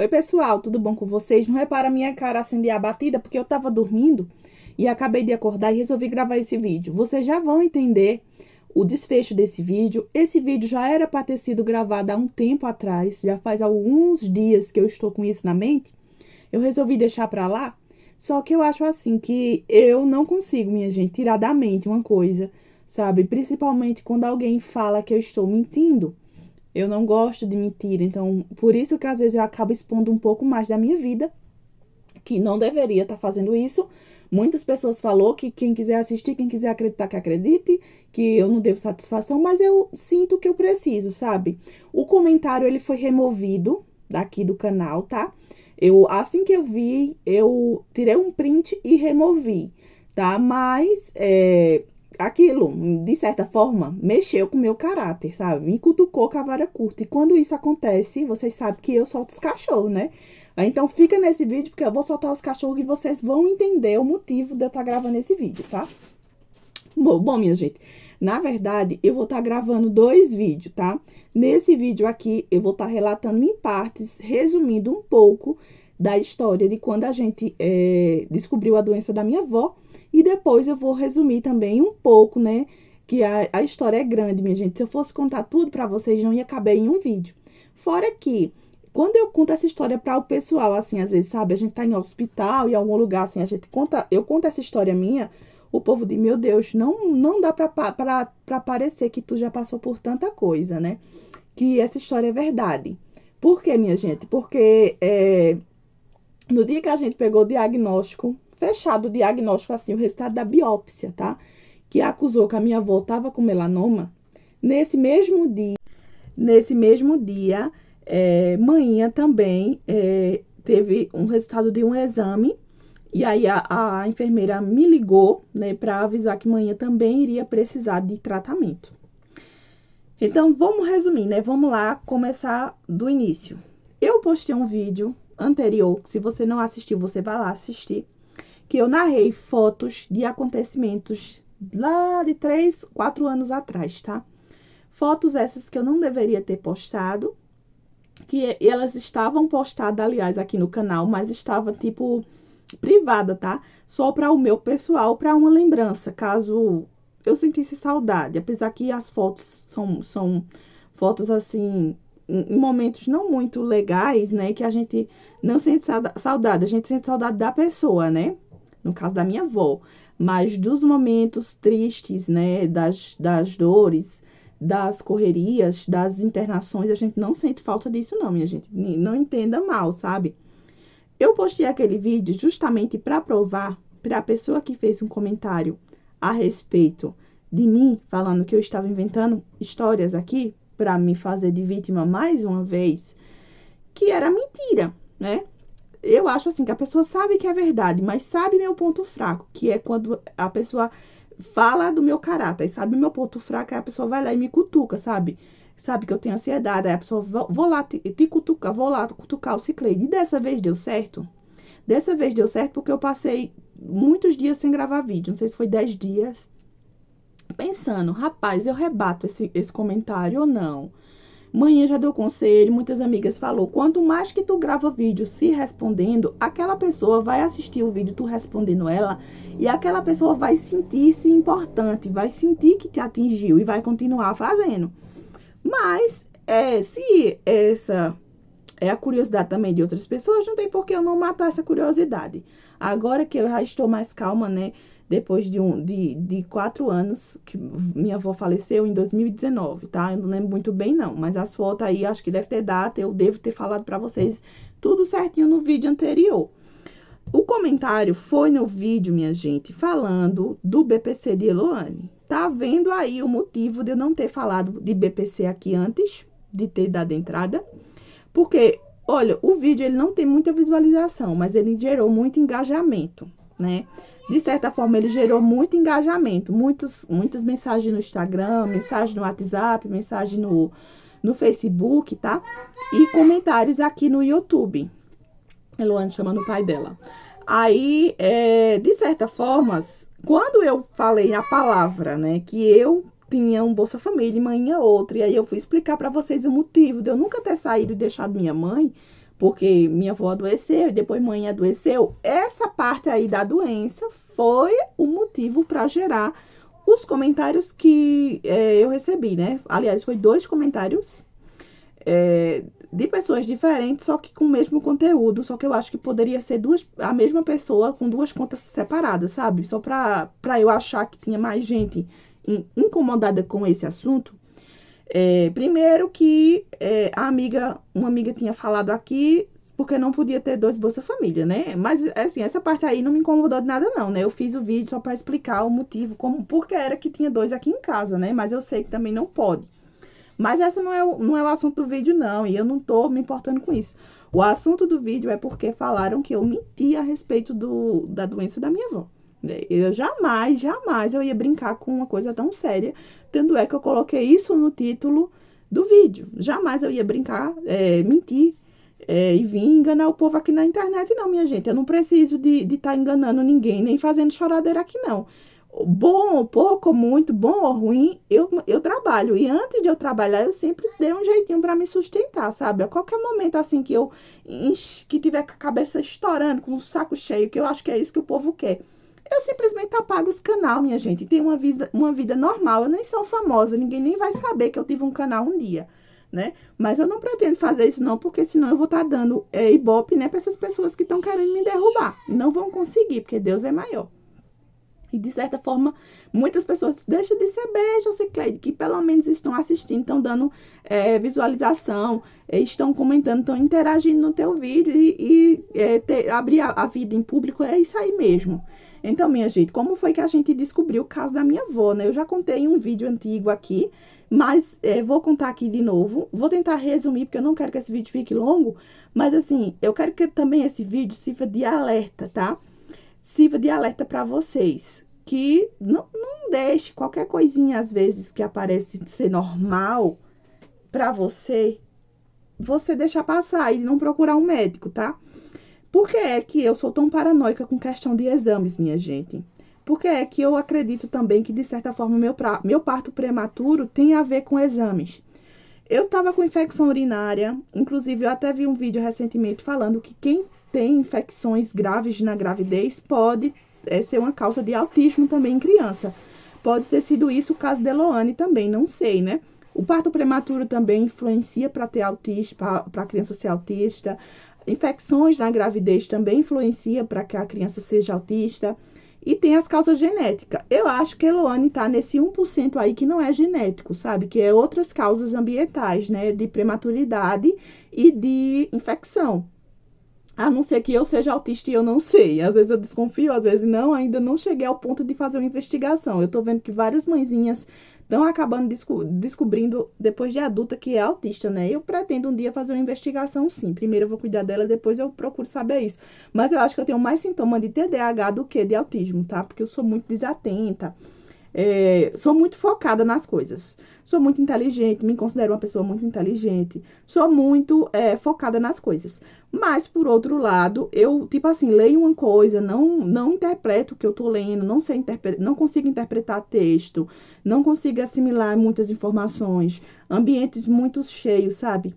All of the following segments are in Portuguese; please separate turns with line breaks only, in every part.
Oi, pessoal, tudo bom com vocês? Não repara a minha cara assim de abatida, porque eu tava dormindo e acabei de acordar e resolvi gravar esse vídeo. Vocês já vão entender o desfecho desse vídeo. Esse vídeo já era para ter sido gravado há um tempo atrás, já faz alguns dias que eu estou com isso na mente. Eu resolvi deixar pra lá, só que eu acho assim que eu não consigo, minha gente, tirar da mente uma coisa, sabe? Principalmente quando alguém fala que eu estou mentindo. Eu não gosto de mentira, então por isso que às vezes eu acabo expondo um pouco mais da minha vida, que não deveria estar fazendo isso. Muitas pessoas falou que quem quiser assistir, quem quiser acreditar que acredite, que eu não devo satisfação, mas eu sinto que eu preciso, sabe? O comentário ele foi removido daqui do canal, tá? Assim que eu vi, eu tirei um print e removi, tá? Mas aquilo, de certa forma, mexeu com o meu caráter, sabe? Me cutucou com a vara curta. E quando isso acontece, vocês sabem que eu solto os cachorros, né? Então fica nesse vídeo, porque eu vou soltar os cachorros e vocês vão entender o motivo de eu estar gravando esse vídeo, tá? Bom, minha gente, na verdade, eu vou estar gravando 2 vídeos, tá? Nesse vídeo aqui, eu vou estar relatando em partes, resumindo um pouco da história de quando a gente descobriu a doença da minha avó. E depois eu vou resumir também um pouco, né? Que a história é grande, minha gente. Se eu fosse contar tudo pra vocês, não ia caber em um vídeo. Fora que, quando eu conto essa história para o pessoal, assim, às vezes, sabe? A gente tá em hospital, em algum lugar, assim, eu conto essa história minha, o povo diz, meu Deus, não dá pra parecer que tu já passou por tanta coisa, né? Que essa história é verdade. Por quê, minha gente? Porque no dia que a gente pegou o diagnóstico, fechado o diagnóstico, assim, o resultado da biópsia, tá? Que acusou que a minha avó tava com melanoma. Nesse mesmo dia, manhã também teve um resultado de um exame. E aí a enfermeira me ligou, né, para avisar que manhã também iria precisar de tratamento. Então, vamos resumir, né? Vamos lá começar do início. Eu postei um vídeo anterior, que se você não assistiu, você vai lá assistir, que eu narrei fotos de acontecimentos lá de 3, 4 anos atrás, tá? Fotos essas que eu não deveria ter postado, que elas estavam postadas, aliás, aqui no canal, mas estava, tipo, privada, tá? Só para o meu pessoal, para uma lembrança, caso eu sentisse saudade. Apesar que as fotos são fotos, assim, em momentos não muito legais, né? Que a gente não sente saudade, a gente sente saudade da pessoa, né? No caso da minha avó. Mas dos momentos tristes, né? Das dores, das correrias, das internações, a gente não sente falta disso não, minha gente. Não entenda mal, sabe? Eu postei aquele vídeo justamente para provar para a pessoa que fez um comentário a respeito de mim, falando que eu estava inventando histórias aqui para me fazer de vítima mais uma vez, que era mentira, né? Eu acho assim que a pessoa sabe que é verdade, mas sabe meu ponto fraco, que é quando a pessoa fala do meu caráter, e sabe meu ponto fraco, aí a pessoa vai lá e me cutuca, sabe? Sabe que eu tenho ansiedade, aí a pessoa, vou lá te cutucar, vou lá cutucar o Cicleide. E dessa vez deu certo? Dessa vez deu certo porque eu passei muitos dias sem gravar vídeo, não sei se foi 10 dias, pensando, rapaz, eu rebato esse comentário ou não? Manhã já deu conselho, muitas amigas falou, quanto mais que tu grava vídeo se respondendo, aquela pessoa vai assistir o vídeo tu respondendo ela, e aquela pessoa vai sentir-se importante, vai sentir que te atingiu e vai continuar fazendo. Mas, se essa é a curiosidade também de outras pessoas, não tem por que eu não matar essa curiosidade. Agora que eu já estou mais calma, né? Depois de 4 anos, que minha avó faleceu em 2019, tá? Eu não lembro muito bem, não. Mas as fotos aí, acho que deve ter data, eu devo ter falado pra vocês tudo certinho no vídeo anterior. O comentário foi no vídeo, minha gente, falando do BPC de Eloane. Tá vendo aí o motivo de eu não ter falado de BPC aqui antes de ter dado entrada? Porque, olha, o vídeo ele não tem muita visualização, mas ele gerou muito engajamento, né? De certa forma, ele gerou muito engajamento, muitas mensagens no Instagram, mensagem no WhatsApp, mensagem no Facebook, tá? E comentários aqui no YouTube. Eloane chamando o pai dela. Aí, de certa forma, quando eu falei a palavra, né, que eu tinha um Bolsa Família e manhã outra, e aí eu fui explicar pra vocês o motivo de eu nunca ter saído e deixado minha mãe, porque minha avó adoeceu e depois mãe adoeceu. Essa parte aí da doença foi o motivo para gerar os comentários que eu recebi, né? Aliás, foi 2 comentários de pessoas diferentes, só que com o mesmo conteúdo. Só que eu acho que poderia ser a mesma pessoa com 2 contas separadas, sabe? Só pra eu achar que tinha mais gente incomodada com esse assunto. Primeiro que uma amiga tinha falado aqui, porque não podia ter 2 Bolsa Família, né? Mas, assim, essa parte aí não me incomodou de nada, não, né? Eu fiz o vídeo só pra explicar o motivo, porque era que tinha 2 aqui em casa, né? Mas eu sei que também não pode. Mas essa não é o assunto do vídeo, não, e eu não tô me importando com isso. O assunto do vídeo é porque falaram que eu menti a respeito da doença da minha avó. Eu jamais eu ia brincar com uma coisa tão séria. Tanto é que eu coloquei isso no título do vídeo. Jamais eu ia brincar, mentir, e vir enganar o povo aqui na internet, não, minha gente. Eu não preciso de estar enganando ninguém, nem fazendo choradeira aqui, não. Bom ou pouco, muito bom ou ruim, eu trabalho. E antes de eu trabalhar, eu sempre dei um jeitinho para me sustentar, sabe? A qualquer momento, assim, que tiver com a cabeça estourando, com o saco cheio, que eu acho que é isso que o povo quer, eu simplesmente apago os canal, minha gente. Tenho uma vida normal. Eu nem sou famosa, ninguém nem vai saber que eu tive um canal um dia, né? Mas eu não pretendo fazer isso, não, porque senão eu vou estar dando ibope, né, para essas pessoas que estão querendo me derrubar. Não vão conseguir, porque Deus é maior. E, de certa forma, muitas pessoas deixam de ser beijo, Cicleide, que pelo menos estão assistindo, estão dando visualização, estão comentando, estão interagindo no teu vídeo abrir a vida em público é isso aí mesmo. Então, minha gente, como foi que a gente descobriu o caso da minha avó, né? Eu já contei em um vídeo antigo aqui, mas vou contar aqui de novo. Vou tentar resumir, porque eu não quero que esse vídeo fique longo, mas assim, eu quero que também esse vídeo sirva de alerta, tá? Sirva de alerta para vocês, que não deixe qualquer coisinha, às vezes, que aparece ser normal para você deixar passar e não procurar um médico, tá? Por que é que eu sou tão paranoica com questão de exames, minha gente? Porque é que eu acredito também que, de certa forma, meu parto prematuro tem a ver com exames. Eu tava com infecção urinária, inclusive eu até vi um vídeo recentemente falando que quem tem infecções graves na gravidez pode ser uma causa de autismo também em criança. Pode ter sido isso o caso de Eloane também, não sei, né? O parto prematuro também influencia para ter autismo, para a criança ser autista. Infecções na gravidez também influencia para que a criança seja autista. E tem as causas genéticas. Eu acho que a Eloane tá nesse 1% aí que não é genético, sabe? Que é outras causas ambientais, né? De prematuridade e de infecção. A não ser que eu seja autista e eu não sei. Às vezes eu desconfio, às vezes não. Ainda não cheguei ao ponto de fazer uma investigação. Eu tô vendo que várias mãezinhas estão acabando descobrindo, depois de adulta, que é autista, né? Eu pretendo um dia fazer uma investigação, sim. Primeiro eu vou cuidar dela, depois eu procuro saber isso. Mas eu acho que eu tenho mais sintoma de TDAH do que de autismo, tá? Porque eu sou muito desatenta. Sou muito focada nas coisas. Sou muito inteligente, me considero uma pessoa muito inteligente. Sou muito focada nas coisas. Mas, por outro lado, eu, tipo assim, leio uma coisa, não interpreto o que eu tô lendo, não consigo interpretar texto, não consigo assimilar muitas informações, ambientes muito cheios, sabe?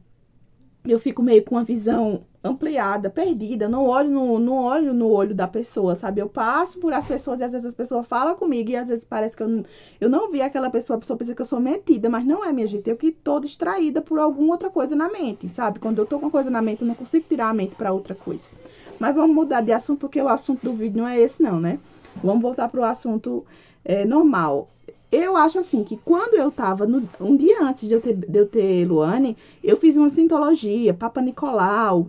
Eu fico meio com uma visão ampliada, perdida, não olho no olho da pessoa, sabe? Eu passo por as pessoas e às vezes as pessoas falam comigo e às vezes parece que eu não vi aquela pessoa, a pessoa pensa que eu sou metida, mas não é, minha gente. Eu que tô distraída por alguma outra coisa na mente, sabe? Quando eu tô com uma coisa na mente, eu não consigo tirar a mente pra outra coisa. Mas vamos mudar de assunto, porque o assunto do vídeo não é esse não, né? Vamos voltar pro assunto normal. Eu acho assim, que quando eu tava, um dia antes de eu ter Luane, eu fiz uma citologia, Papa Nicolau,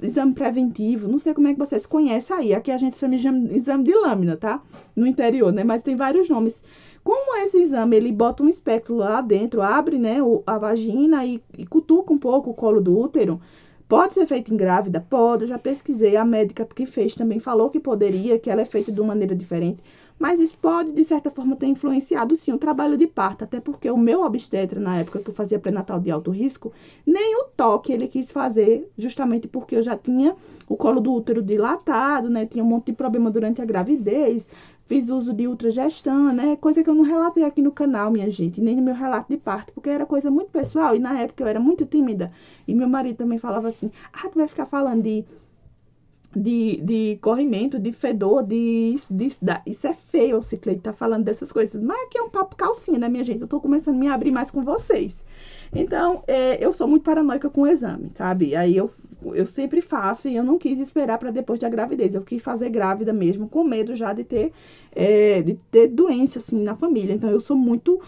exame preventivo, não sei como é que vocês conhecem aí. Aqui a gente chama de exame de lâmina, tá? No interior, né? Mas tem vários nomes. Como esse exame, ele bota um espéculo lá dentro, abre, né, a vagina e cutuca um pouco o colo do útero. Pode ser feito em grávida? Pode, eu já pesquisei. A médica que fez também falou que poderia, que ela é feita de uma maneira diferente. Mas isso pode, de certa forma, ter influenciado, sim, o trabalho de parto. Até porque o meu obstetra, na época que eu fazia pré-natal de alto risco, nem o toque ele quis fazer, justamente porque eu já tinha o colo do útero dilatado, né? Tinha um monte de problema durante a gravidez. fiz uso de ultragestan, né? Coisa que eu não relatei aqui no canal, minha gente, nem no meu relato de parto, porque era coisa muito pessoal e na época eu era muito tímida. E meu marido também falava assim: ah, tu vai ficar falando de corrimento, de fedor, isso é feio, o Cicleide tá falando dessas coisas. Mas aqui é um papo calcinha, né, minha gente? Eu tô começando a me abrir mais com vocês. Então, eu sou muito paranoica com o exame, sabe? Aí eu sempre faço e eu não quis esperar para depois da gravidez. Eu quis fazer grávida mesmo, com medo já de ter doença, assim, na família. Então, eu sou muito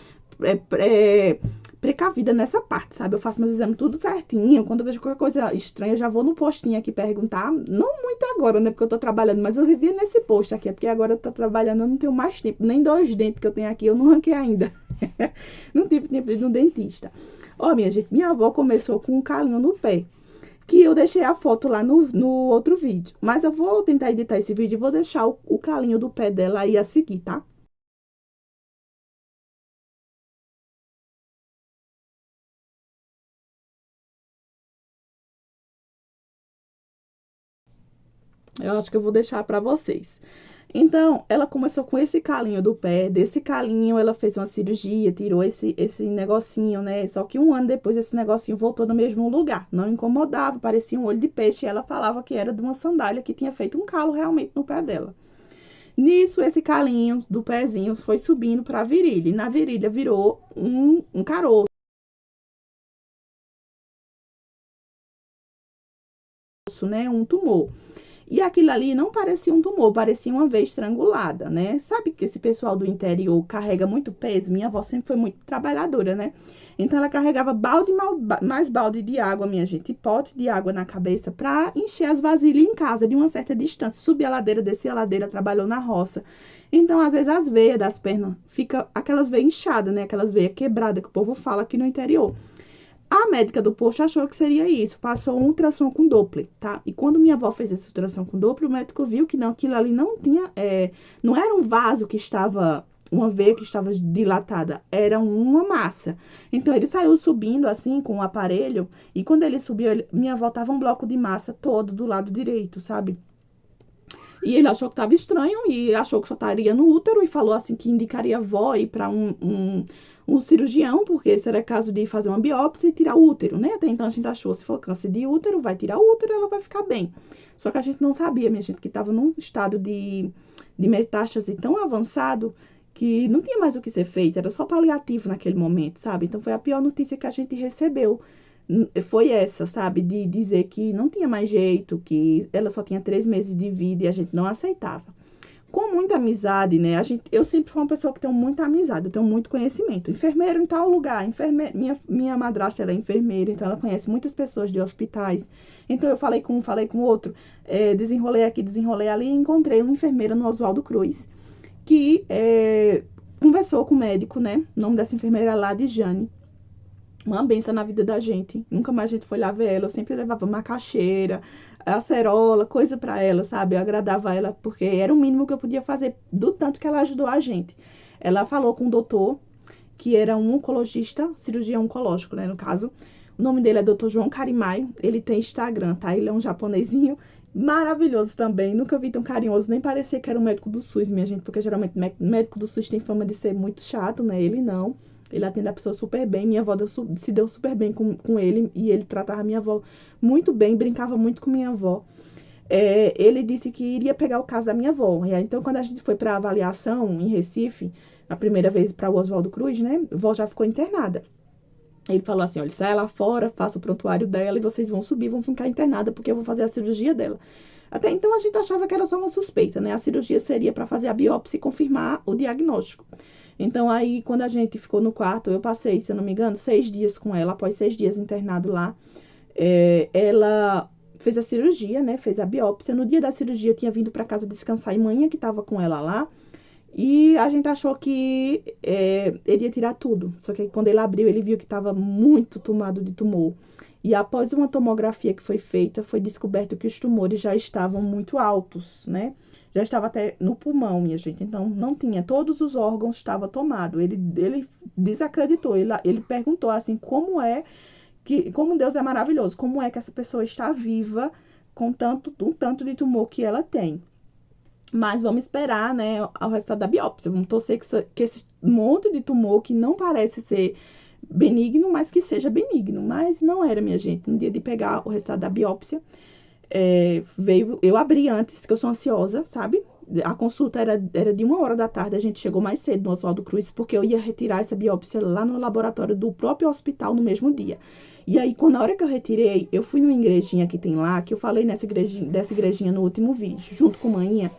precavida nessa parte, sabe? Eu faço meus exames tudo certinho. Quando eu vejo qualquer coisa estranha, eu já vou no postinho aqui perguntar. Não muito agora, né? Porque eu tô trabalhando, mas eu vivia nesse posto aqui. Porque agora eu tô trabalhando, eu não tenho mais tempo. Nem 2 dentes que eu tenho aqui, eu não ranquei ainda. Não tive tempo de ir no dentista. Ó, minha gente, minha avó começou com um calinho no pé, que eu deixei a foto lá no outro vídeo. Mas eu vou tentar editar esse vídeo e vou deixar o calinho do pé dela aí a seguir, tá? Eu acho que eu vou deixar pra vocês. Então, ela começou com esse calinho do pé. Desse calinho, ela fez uma cirurgia, tirou esse negocinho, né? Só que 1 ano depois, esse negocinho voltou no mesmo lugar. Não incomodava, parecia um olho de peixe. E ela falava que era de uma sandália que tinha feito um calo realmente no pé dela. Nisso, esse calinho do pezinho foi subindo pra virilha. E na virilha virou um caroço, né? Um tumor. E aquilo ali não parecia um tumor, parecia uma veia estrangulada, né? Sabe que esse pessoal do interior carrega muito peso? Minha avó sempre foi muito trabalhadora, né? Então ela carregava mais balde de água, minha gente, e pote de água na cabeça pra encher as vasilhas em casa de uma certa distância. Subia a ladeira, descia a ladeira, trabalhou na roça. Então, às vezes, as veias das pernas fica aquelas veias inchadas, né? Aquelas veias quebradas que o povo fala aqui no interior. A médica do posto achou que seria isso, passou um ultrassom com Doppler, tá? E quando minha avó fez esse ultrassom com Doppler, o médico viu que não, aquilo ali não tinha, não era um vaso que estava, uma veia que estava dilatada, era uma massa. Então, ele saiu subindo assim, com o aparelho, e quando ele subiu, minha avó tava um bloco de massa todo do lado direito, sabe? E ele achou que estava estranho e achou que só estaria no útero e falou assim que indicaria a avó ir para um cirurgião, porque esse era caso de fazer uma biópsia e tirar o útero, né? Até então a gente achou, se for câncer de útero, vai tirar o útero e ela vai ficar bem. Só que a gente não sabia, minha gente, que estava num estado de metástase tão avançado que não tinha mais o que ser feito, era só paliativo naquele momento, sabe? Então foi a pior notícia que a gente recebeu. Foi essa, sabe? De dizer que não tinha mais jeito, que ela só tinha 3 meses de vida e a gente não aceitava. Com muita amizade, né? Eu sempre fui uma pessoa que tenho muita amizade, eu tenho muito conhecimento. Enfermeiro em tal lugar, minha madrasta ela é enfermeira, então ela conhece muitas pessoas de hospitais. Então eu falei com um, falei com outro, desenrolei aqui, desenrolei ali e encontrei uma enfermeira no Oswaldo Cruz, que conversou com o médico, né? O nome dessa enfermeira é Ladijane. Uma benção na vida da gente. Nunca mais a gente foi lá ver ela. Eu sempre levava macaxeira, acerola, coisa pra ela, sabe? Eu agradava ela porque era o mínimo que eu podia fazer do tanto que ela ajudou a gente. Ela falou com o doutor, que era um oncologista, cirurgião oncológico, né, no caso. O nome dele é Dr. João Carimai. Ele tem Instagram, tá? Ele é um japonesinho maravilhoso também. Nunca vi tão carinhoso, nem parecia que era um médico do SUS, minha gente, porque geralmente médico do SUS tem fama de ser muito chato, né? Ele não. Ele atende a pessoa super bem. Minha avó se deu super bem com ele. E ele tratava minha avó muito bem. Brincava muito com minha avó. Ele disse que iria pegar o caso da minha avó. E aí, então, quando a gente foi para avaliação em Recife, a primeira vez para o Oswaldo Cruz, né? A avó já ficou internada. Ele falou assim: olha, sai lá fora, faça o prontuário dela e vocês vão subir, vão ficar internada porque eu vou fazer a cirurgia dela. Até então a gente achava que era só uma suspeita, né? A cirurgia seria para fazer a biópsia e confirmar o diagnóstico. Então, aí, quando a gente ficou no quarto, eu passei, se eu não me engano, 6 dias com ela, após 6 dias internado lá. Ela fez a cirurgia, né? Fez a biópsia. No dia da cirurgia, eu tinha vindo para casa descansar e manhã que tava com ela lá. E a gente achou que ele ia tirar tudo. Só que quando ele abriu, ele viu que estava muito tomado de tumor. E após uma tomografia que foi feita, foi descoberto que os tumores já estavam muito altos, né? Já estava até no pulmão, minha gente. Então, não tinha. Todos os órgãos estavam tomados. Ele desacreditou. Ele perguntou assim, como Deus é maravilhoso. Como é que essa pessoa está viva com um tanto de tumor que ela tem? Mas vamos esperar, né, o resultado da biópsia. Vamos torcer que esse monte de tumor que não parece ser benigno, mas que seja benigno. Mas não era, minha gente. No dia de pegar o resultado da biópsia, eu abri antes, que eu sou ansiosa, sabe? A consulta era de 1h da tarde, a gente chegou mais cedo no Oswaldo Cruz, porque eu ia retirar essa biópsia lá no laboratório do próprio hospital no mesmo dia. E aí, na hora que eu retirei, eu fui numa igrejinha que tem lá, que eu falei dessa igrejinha no último vídeo, junto com manhã.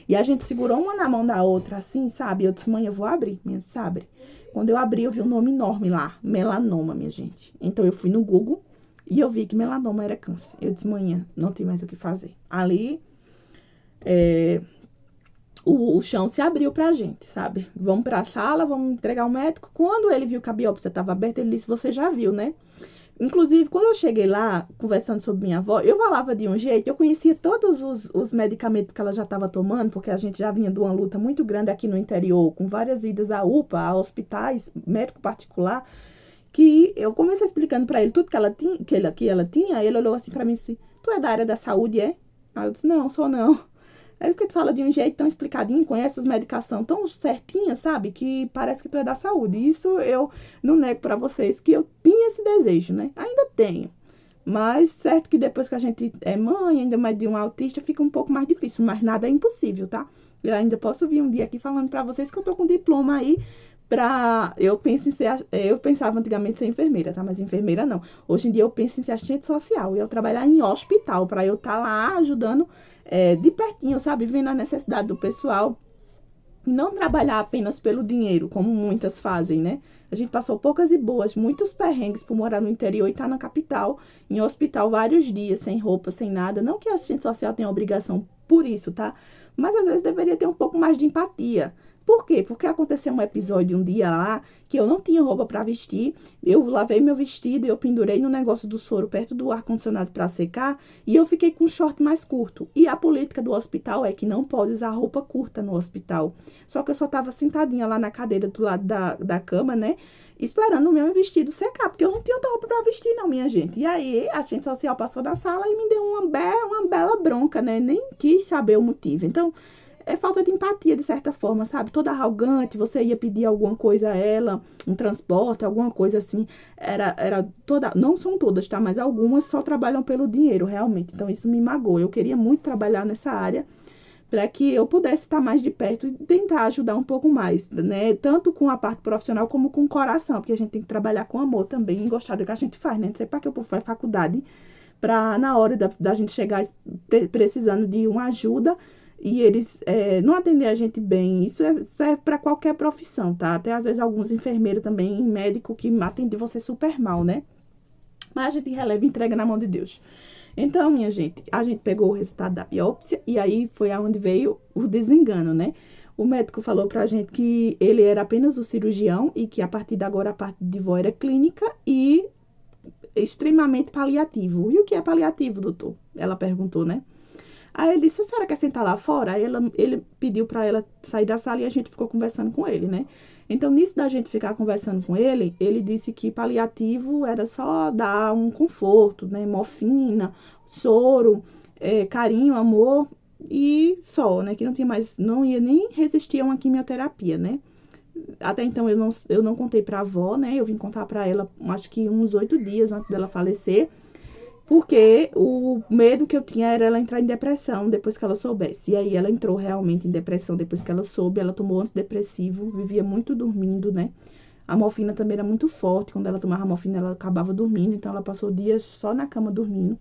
E a gente segurou uma na mão da outra, assim, sabe? Eu disse, mãe, eu vou abrir, minha, sabe? Quando eu abri, eu vi um nome enorme lá, melanoma, minha gente. Então, eu fui no Google e eu vi que melanoma era câncer. Eu disse, manhã, não tem mais o que fazer. Ali, o chão se abriu pra gente, sabe? Vamos pra sala, vamos entregar ao médico. Quando ele viu que a biópsia estava aberta, ele disse, você já viu, né? Inclusive, quando eu cheguei lá, conversando sobre minha avó, eu falava de um jeito, eu conhecia todos os medicamentos que ela já estava tomando, porque a gente já vinha de uma luta muito grande aqui no interior, com várias idas à UPA, a hospitais, médico particular, que eu comecei explicando para ele tudo que ela tinha, ele olhou assim para mim e disse, tu é da área da saúde, é? Aí eu disse, não, sou não. É porque tu fala de um jeito tão explicadinho, conhece as medicações tão certinhas, sabe? Que parece que tu é da saúde. Isso eu não nego pra vocês que eu tinha esse desejo, né? Ainda tenho. Mas certo que depois que a gente é mãe, ainda mais de um autista, fica um pouco mais difícil. Mas nada é impossível, tá? Eu ainda posso vir um dia aqui falando pra vocês que eu tô com diploma aí pra... Eu pensava antigamente ser enfermeira, tá? Mas enfermeira não. Hoje em dia eu penso em ser assistente social. E eu trabalhar em hospital, pra eu estar lá ajudando de pertinho, sabe? Vendo a necessidade do pessoal. E não trabalhar apenas pelo dinheiro, como muitas fazem, né? A gente passou poucas e boas, muitos perrengues por morar no interior e estar na capital, em hospital vários dias, sem roupa, sem nada. Não que a assistente social tenha obrigação por isso, tá? Mas às vezes deveria ter um pouco mais de empatia. Por quê? Porque aconteceu um episódio um dia lá que eu não tinha roupa para vestir. Eu lavei meu vestido e eu pendurei no negócio do soro perto do ar-condicionado para secar e eu fiquei com um short mais curto. E a política do hospital é que não pode usar roupa curta no hospital. Só que eu só tava sentadinha lá na cadeira do lado da cama, né? Esperando o meu vestido secar, porque eu não tinha outra roupa para vestir, não, minha gente. E aí, a assistente social passou da sala e me deu uma bela bronca, né? Nem quis saber o motivo. Então, é falta de empatia, de certa forma, sabe? Toda arrogante, você ia pedir alguma coisa a ela, um transporte, alguma coisa assim. Era toda, não são todas, tá? Mas algumas só trabalham pelo dinheiro, realmente. Então, isso me magoou. Eu queria muito trabalhar nessa área para que eu pudesse estar mais de perto e tentar ajudar um pouco mais, né? Tanto com a parte profissional como com o coração, porque a gente tem que trabalhar com amor também e gostar do que a gente faz, né? Não sei para que o povo faz faculdade, para na hora da gente chegar precisando de uma ajuda e eles não atender a gente bem. Isso serve para qualquer profissão, tá? Até às vezes alguns enfermeiros também, médico que atendem você super mal, né? Mas a gente releva e entrega na mão de Deus. Então, minha gente, a gente pegou o resultado da biópsia e aí foi aonde veio o desengano, né? O médico falou pra gente que ele era apenas o cirurgião e que a partir de agora a parte de vó era clínica e extremamente paliativo. E o que é paliativo, doutor? Ela perguntou, né? Aí ele disse, a senhora quer sentar lá fora? Aí ele pediu pra ela sair da sala e a gente ficou conversando com ele, né? Então, nisso da gente ficar conversando com ele, ele disse que paliativo era só dar um conforto, né? Morfina, soro, carinho, amor e só, né? Que não tinha mais, não ia nem resistir a uma quimioterapia, né? Até então eu não contei pra avó, né? Eu vim contar pra ela, acho que uns 8 dias antes dela falecer. Porque o medo que eu tinha era ela entrar em depressão depois que ela soubesse. E aí ela entrou realmente em depressão depois que ela soube. Ela tomou antidepressivo, vivia muito dormindo, né? A morfina também era muito forte. Quando ela tomava a morfina, ela acabava dormindo. Então ela passou dias só na cama dormindo.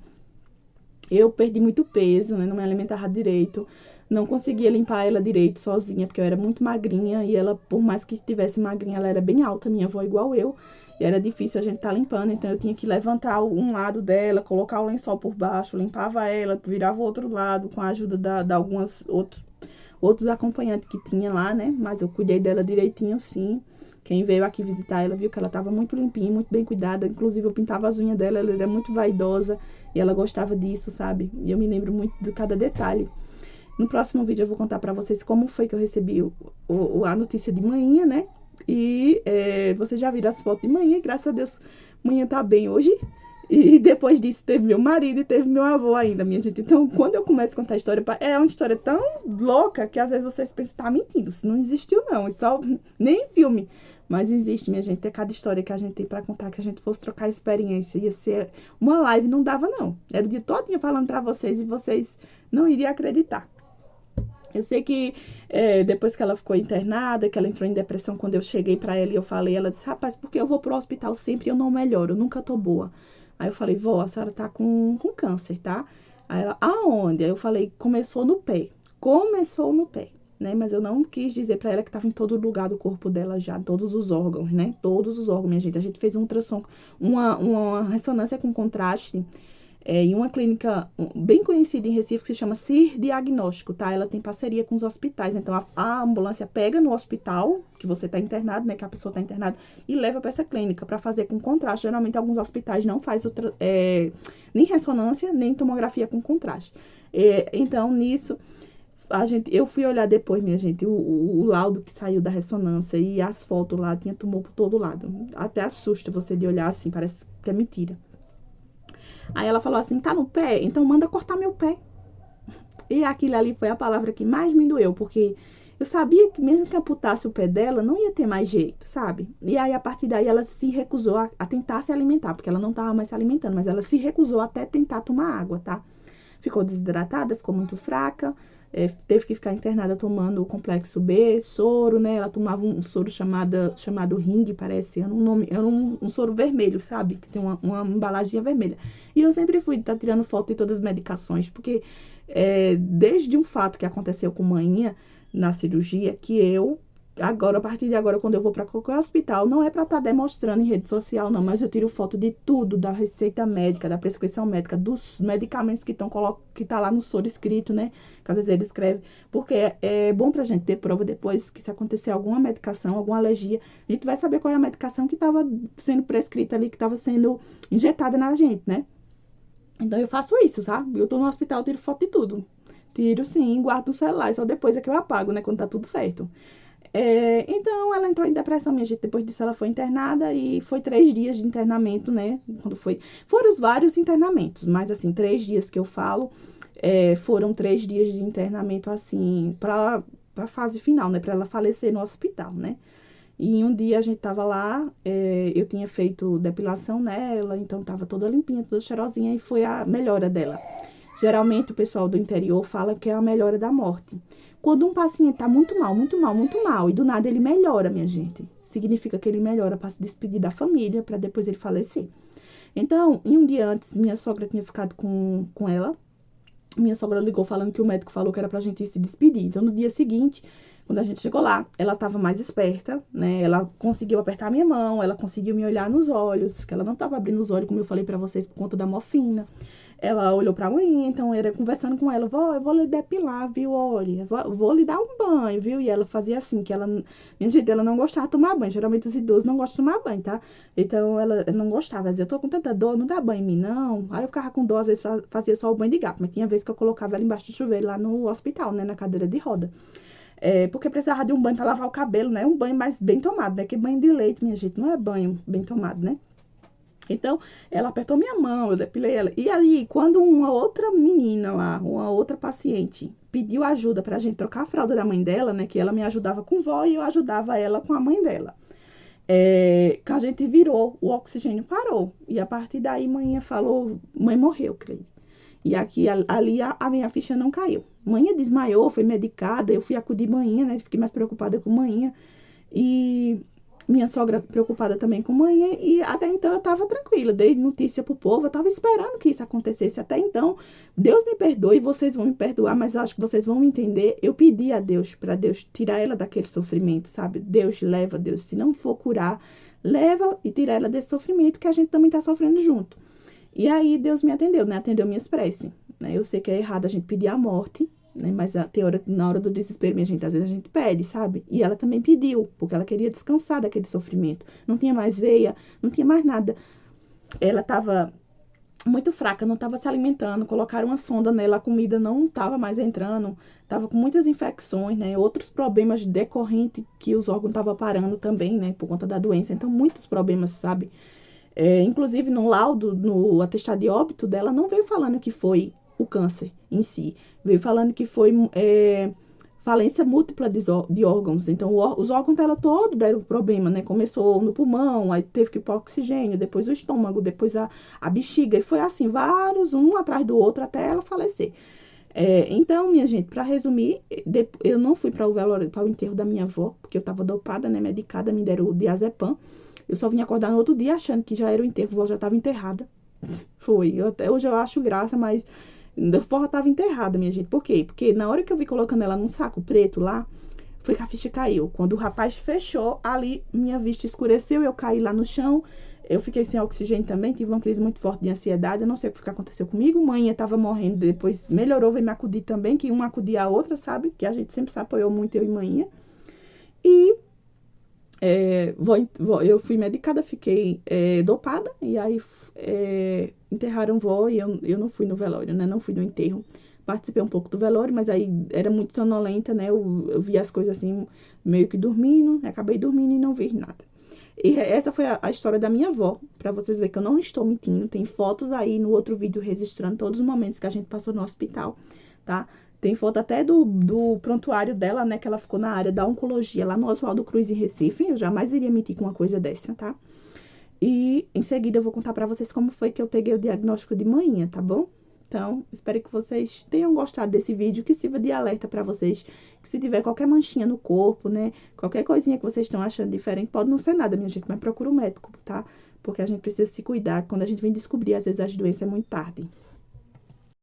Eu perdi muito peso, né? Não me alimentava direito. Não conseguia limpar ela direito sozinha, porque eu era muito magrinha. E ela, por mais que estivesse magrinha, ela era bem alta. Minha avó igual eu. E era difícil a gente tá limpando, então eu tinha que levantar um lado dela, colocar o lençol por baixo, limpava ela, virava o outro lado com a ajuda de alguns outros acompanhantes que tinha lá, né? Mas eu cuidei dela direitinho, sim. Quem veio aqui visitar ela viu que ela tava muito limpinha, muito bem cuidada. Inclusive, eu pintava as unhas dela, ela era muito vaidosa e ela gostava disso, sabe? E eu me lembro muito de cada detalhe. No próximo vídeo eu vou contar pra vocês como foi que eu recebi a notícia de manhã, né? E vocês já viram as fotos de manhã, graças a Deus, manhã tá bem hoje. E depois disso teve meu marido e teve meu avô ainda, minha gente. Então, quando eu começo a contar a história, é uma história tão louca que às vezes vocês pensam que tá mentindo. Isso não existiu, não. Isso só nem em filme. Mas existe, minha gente. É cada história que a gente tem pra contar, que a gente fosse trocar experiência. Ia ser uma live, não dava, não. Era o dia todinho falando pra vocês e vocês não iriam acreditar. Eu sei que depois que ela ficou internada, que ela entrou em depressão, quando eu cheguei pra ela e eu falei, ela disse, rapaz, porque eu vou pro hospital sempre e eu não melhoro, eu nunca tô boa. Aí eu falei, vó, a senhora tá com câncer, tá? Aí ela, aonde? Aí eu falei, começou no pé. Começou no pé, né? Mas eu não quis dizer pra ela que tava em todo lugar do corpo dela já, todos os órgãos, né? Todos os órgãos, minha gente. A gente fez um ultrassom, uma ressonância com contraste, em uma clínica bem conhecida em Recife, que se chama CIR Diagnóstico, tá? Ela tem parceria com os hospitais, então a ambulância pega no hospital, que você tá internado, né, que a pessoa tá internada, e leva para essa clínica para fazer com contraste. Geralmente alguns hospitais não fazem nem ressonância, nem tomografia com contraste. Então, nisso, eu fui olhar depois, minha gente, o laudo que saiu da ressonância e as fotos lá, tinha tumor por todo lado. Até assusta você de olhar assim, parece que é mentira. Aí ela falou assim, tá no pé? Então manda cortar meu pé. E aquilo ali foi a palavra que mais me doeu, porque eu sabia que mesmo que amputasse o pé dela, não ia ter mais jeito, sabe? E aí, a partir daí, ela se recusou a tentar se alimentar, porque ela não tava mais se alimentando, mas ela se recusou até tentar tomar água, tá? Ficou desidratada, ficou muito fraca, teve que ficar internada tomando o complexo B, soro, né? Ela tomava um soro chamado Ring, parece, era um soro vermelho, sabe? Que tem uma embalagem vermelha. E eu sempre fui estar tirando foto de todas as medicações, porque desde um fato que aconteceu com manhã na cirurgia, que agora, a partir de agora, quando eu vou para qualquer hospital, não é para estar demonstrando em rede social, não, mas eu tiro foto de tudo, da receita médica, da prescrição médica, dos medicamentos que tá lá no soro escrito, né? Que às vezes ele escreve, porque é bom pra gente ter prova depois que se acontecer alguma medicação, alguma alergia, a gente vai saber qual é a medicação que estava sendo prescrita ali, que estava sendo injetada na gente, né? Então eu faço isso, sabe? Eu tô no hospital, eu tiro foto de tudo. Tiro sim, guardo no celular, só depois é que eu apago, né? Quando tá tudo certo. Então, ela entrou em depressão, minha gente. Depois disso, ela foi internada e foi 3 dias de internamento, né? Foram os vários internamentos, mas assim, 3 dias que eu falo, foram 3 dias de internamento, assim, pra fase final, né? Pra ela falecer no hospital, né? E um dia a gente tava lá, eu tinha feito depilação nela, então tava toda limpinha, toda cheirosinha, e foi a melhora dela. Geralmente o pessoal do interior fala que é a melhora da morte. Quando um paciente tá muito mal, muito mal, muito mal, e do nada ele melhora, minha gente, significa que ele melhora para se despedir da família, para depois ele falecer. Então, em um dia antes, minha sogra tinha ficado com ela. Minha sogra ligou falando que o médico falou que era pra gente ir se despedir. Então, no dia seguinte, quando a gente chegou lá, ela tava mais esperta, né? Ela conseguiu apertar minha mão, ela conseguiu me olhar nos olhos, que ela não tava abrindo os olhos, como eu falei pra vocês, por conta da morfina. Ela olhou pra mim, então era conversando com ela, vó, eu vou lhe depilar, viu? Olha, vou lhe dar um banho, viu? E ela fazia assim, que ela, minha gente, ela não gostava de tomar banho. Geralmente os idosos não gostam de tomar banho, tá? Então ela não gostava, dizia, eu tô com tanta dor, não dá banho em mim, não. Aí eu ficava com dor, às vezes fazia só o banho de gato, mas tinha vezes que eu colocava ela embaixo do chuveiro lá no hospital, né? Na cadeira de roda. Porque precisava de um banho pra lavar o cabelo, né? Um banho mais bem tomado, né? Que banho de leite, minha gente, não é banho bem tomado, né? Então, ela apertou minha mão, eu depilei ela. E aí, quando uma outra menina lá, uma outra paciente, pediu ajuda pra gente trocar a fralda da mãe dela, né? Que ela me ajudava com vó e eu ajudava ela com a mãe dela. Que a gente virou, o oxigênio parou. E a partir daí, mãe falou, mãe morreu, creio. E aqui, ali, a minha ficha não caiu. Mãe desmaiou, foi medicada, eu fui acudir mãe, né? Fiquei mais preocupada com mãe. E minha sogra preocupada também com mãe, e até então eu tava tranquila, dei notícia pro povo, eu tava esperando que isso acontecesse. Até então, Deus me perdoe, vocês vão me perdoar, mas eu acho que vocês vão me entender. Eu pedi a Deus, pra Deus tirar ela daquele sofrimento, sabe? Deus leva, Deus, se não for curar, leva e tira ela desse sofrimento que a gente também tá sofrendo junto. E aí Deus me atendeu, né? Atendeu minhas preces, né? Eu sei que é errado a gente pedir a morte, né? Mas na hora do desespero, minha gente, às vezes a gente pede, sabe? E ela também pediu, porque ela queria descansar daquele sofrimento. Não tinha mais veia, não tinha mais nada. Ela tava muito fraca, não tava se alimentando, colocaram uma sonda nela, a comida não tava mais entrando, tava com muitas infecções, né? Outros problemas decorrentes que os órgãos estavam parando também, né? Por conta da doença. Então, muitos problemas, sabe? Inclusive, no laudo, no atestado de óbito dela, não veio falando que foi o câncer em si. Veio falando que foi falência múltipla de órgãos. Então, os órgãos dela todos deram problema, né? Começou no pulmão, aí teve que ir para oxigênio, depois o estômago, depois a bexiga. E foi assim, vários, um atrás do outro, até ela falecer. Então, minha gente, para resumir, eu não fui para o velório, para o enterro da minha avó, porque eu tava dopada, né? Medicada, me deram o diazepam. Eu só vim acordar no outro dia achando que já era o enterro, a avó já estava enterrada. Foi. Até hoje eu acho graça, mas a avó estava enterrada, minha gente. Por quê? Porque na hora que eu vi colocando ela num saco preto lá, foi que a ficha caiu. Quando o rapaz fechou, ali minha vista escureceu, eu caí lá no chão. Eu fiquei sem oxigênio também, tive uma crise muito forte de ansiedade. Eu não sei o que aconteceu comigo. Mãe estava morrendo, depois melhorou, veio me acudir também, que uma acudia a outra, sabe? Que a gente sempre se apoiou muito, eu e mãinha. E eu fui medicada, fiquei dopada, e aí enterraram vó e eu não fui no velório, né? Não fui no enterro. Participei um pouco do velório, mas aí era muito sonolenta, né? Eu vi as coisas assim, meio que dormindo, acabei dormindo e não vi nada. E essa foi a história da minha avó, pra vocês verem que eu não estou mentindo. Tem fotos aí no outro vídeo registrando todos os momentos que a gente passou no hospital, tá? Tem foto até do prontuário dela, né? Que ela ficou na área da oncologia, lá no Oswaldo Cruz, em Recife. Eu jamais iria mentir com uma coisa dessa, tá? E em seguida eu vou contar pra vocês como foi que eu peguei o diagnóstico de manhã, tá bom? Então, espero que vocês tenham gostado desse vídeo, que sirva de alerta pra vocês, que se tiver qualquer manchinha no corpo, né, qualquer coisinha que vocês estão achando diferente, pode não ser nada, minha gente, mas procura um médico, tá? Porque a gente precisa se cuidar, quando a gente vem descobrir, às vezes, as doenças é muito tarde.